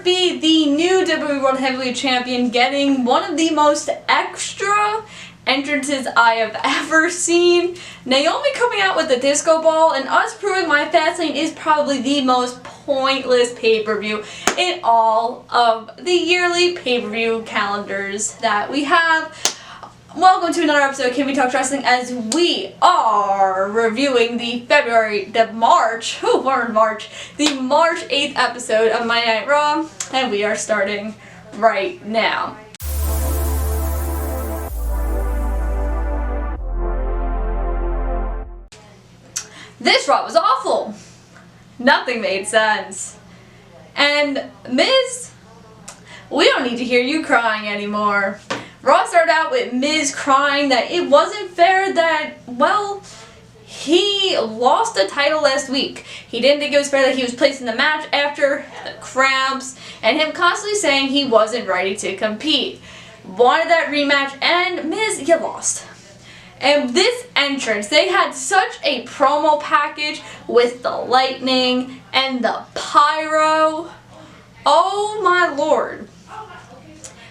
be the new WWE World Heavyweight Champion getting one of the most extra entrances I have ever seen. Naomi coming out with the disco ball and us proving why Fastlane is probably the most pointless pay-per-view in all of the yearly pay-per-view calendars that we have. Welcome to another episode of Can We Talk Wrestling, as we are reviewing the March 8th episode of Monday Night Raw, and we are starting right now. This Raw was awful. Nothing made sense. And Miz, we don't need to hear you crying anymore. Raw started out with Miz crying that it wasn't fair that, well, he lost the title last week. He didn't think it was fair that he was placed in the match after the cramps, and him constantly saying he wasn't ready to compete. Wanted that rematch, and Miz, you lost. And this entrance, they had such a promo package with the lightning and the pyro. Oh my lord.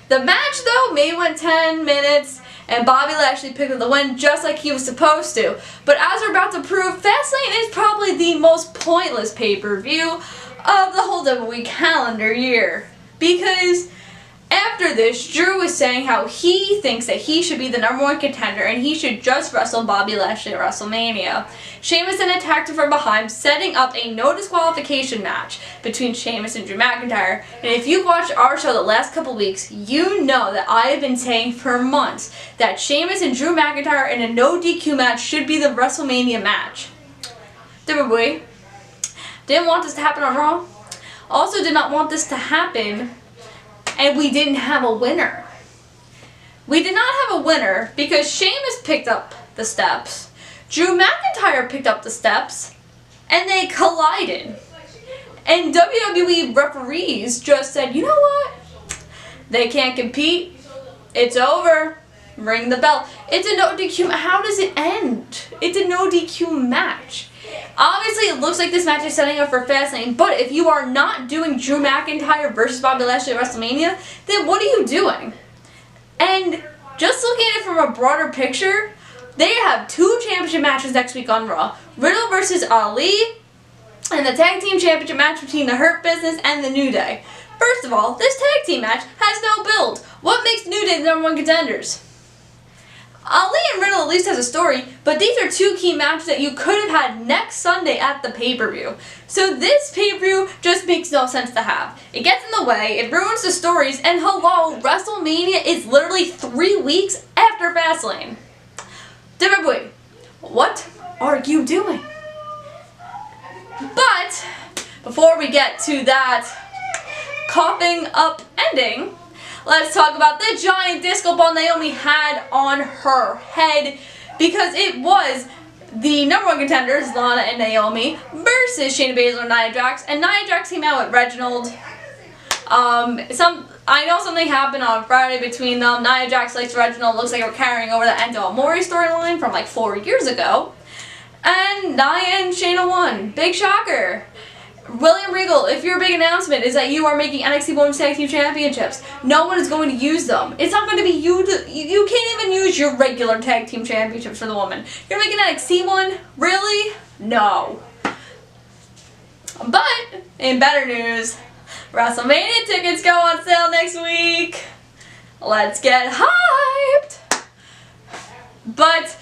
The match though maybe went 10 minutes and Bobby Lashley picked up the win just like he was supposed to. But as we're about to prove, Fastlane is probably the most pointless pay-per-view of the whole WWE calendar year. Because after this, Drew was saying how he thinks that he should be the #1 contender and he should just wrestle Bobby Lashley at Wrestlemania. Sheamus then attacked him from behind, setting up a no disqualification match between Sheamus and Drew McIntyre. And if you've watched our show the last couple weeks, you know that I have been saying for months that Sheamus and Drew McIntyre in a no DQ match should be the WrestleMania match. WWE didn't want this to happen on Raw. Also did not want this to happen. And we didn't have a winner. We did not have a winner because Sheamus picked up the steps, Drew McIntyre picked up the steps, and they collided. And WWE referees just said, you know what? They can't compete. It's over. Ring the bell. It's a no DQ. How does it end? It's a no DQ match. Obviously, it looks like this match is setting up for Fastlane, but if you are not doing Drew McIntyre versus Bobby Lashley at WrestleMania, then what are you doing? And just looking at it from a broader picture, they have 2 championship matches next week on Raw. Riddle versus Ali, and the tag team championship match between the Hurt Business and the New Day. First of all, this tag team match has no build. What makes New Day the #1 contenders? Ali and Riddle at least has a story, but these are 2 key matches that you could have had next Sunday at the pay-per-view. So this pay-per-view just makes no sense to have. It gets in the way, it ruins the stories, and hello, WrestleMania is literally 3 weeks after Fastlane. WWE, what are you doing? But before we get to that coughing up ending, let's talk about the giant disco ball Naomi had on her head, because it was the #1 contenders, Lana and Naomi, versus Shayna Baszler and Nia Jax, and Nia Jax came out with Reginald. I know something happened on Friday between them. Nia Jax likes Reginald. Looks like we're carrying over the Endo Amore storyline from like 4 years ago. And Nia and Shayna won. Big shocker. William Regal, if your big announcement is that you are making NXT Women's Tag Team Championships, no one is going to use them. It's not going to be you. You can't even use your regular Tag Team Championships for the woman. You're making NXT one? Really? No. But, in better news, WrestleMania tickets go on sale next week. Let's get hyped. But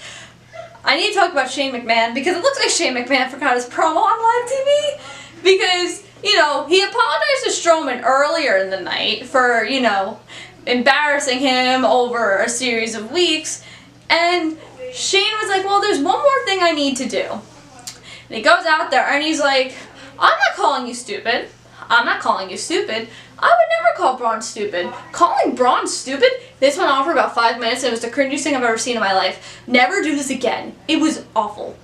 I need to talk about Shane McMahon, because it looks like Shane McMahon forgot his promo on live TV. Because, you know, he apologized to Strowman earlier in the night for, you know, embarrassing him over a series of weeks. And Shane was like, well, there's one more thing I need to do. And he goes out there and he's like, I'm not calling you stupid. I'm not calling you stupid. I would never call Braun stupid. Calling Braun stupid? This went on for about 5 minutes and it was the cringiest thing I've ever seen in my life. Never do this again. It was awful.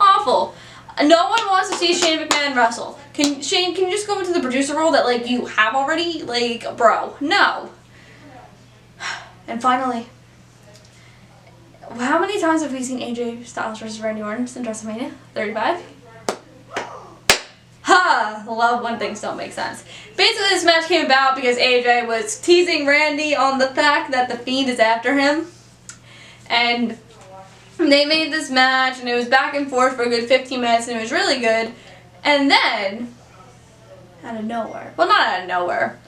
Awful. No one wants to see Shane McMahon wrestle. Shane, can you just go into the producer role that, like, you have already? Like, bro, no. And finally, how many times have we seen AJ Styles versus Randy Orton since WrestleMania? 35? Ha! Love when things don't make sense. Basically, this match came about because AJ was teasing Randy on the fact that the Fiend is after him. And they made this match, and it was back and forth for a good 15 minutes, and it was really good. And then, out of nowhere, well, not out of nowhere,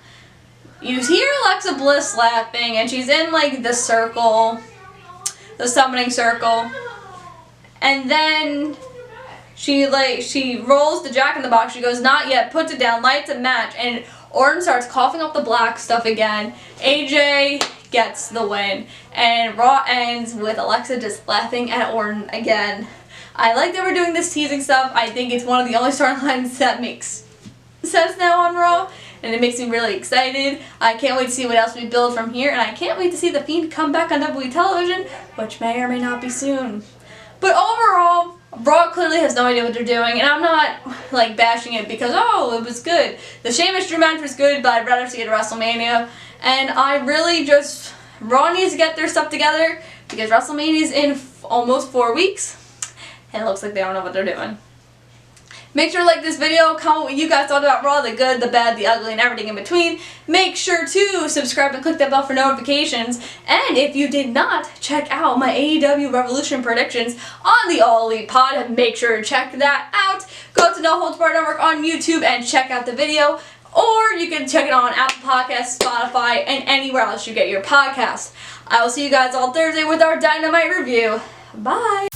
you hear Alexa Bliss laughing, and she's in, like, the circle, the summoning circle, and then she rolls the Jack in the Box. She goes, not yet, puts it down, lights a match, and Orton starts coughing up the black stuff again. AJ gets the win, and Raw ends with Alexa just laughing at Orton again. I like that we're doing this teasing stuff. I think it's one of the only storylines that makes sense now on Raw, and it makes me really excited. I can't wait to see what else we build from here, and I can't wait to see The Fiend come back on WWE television, which may or may not be soon. But overall, Raw clearly has no idea what they're doing, and I'm not, like, bashing it because, oh, it was good. The Sheamus Drew match was good, but I'd rather see it at WrestleMania, and I really just, Raw needs to get their stuff together because WrestleMania is in almost 4 weeks, and it looks like they don't know what they're doing. Make sure to like this video, comment what you guys thought about Raw, the good, the bad, the ugly, and everything in between. Make sure to subscribe and click that bell for notifications. And if you did not check out my AEW Revolution predictions on the Allelitepod, make sure to check that out. Go to No Holds Barred Network on YouTube and check out the video. Or you can check it on Apple Podcasts, Spotify, and anywhere else you get your podcast. I will see you guys all Thursday with our Dynamite review. Bye!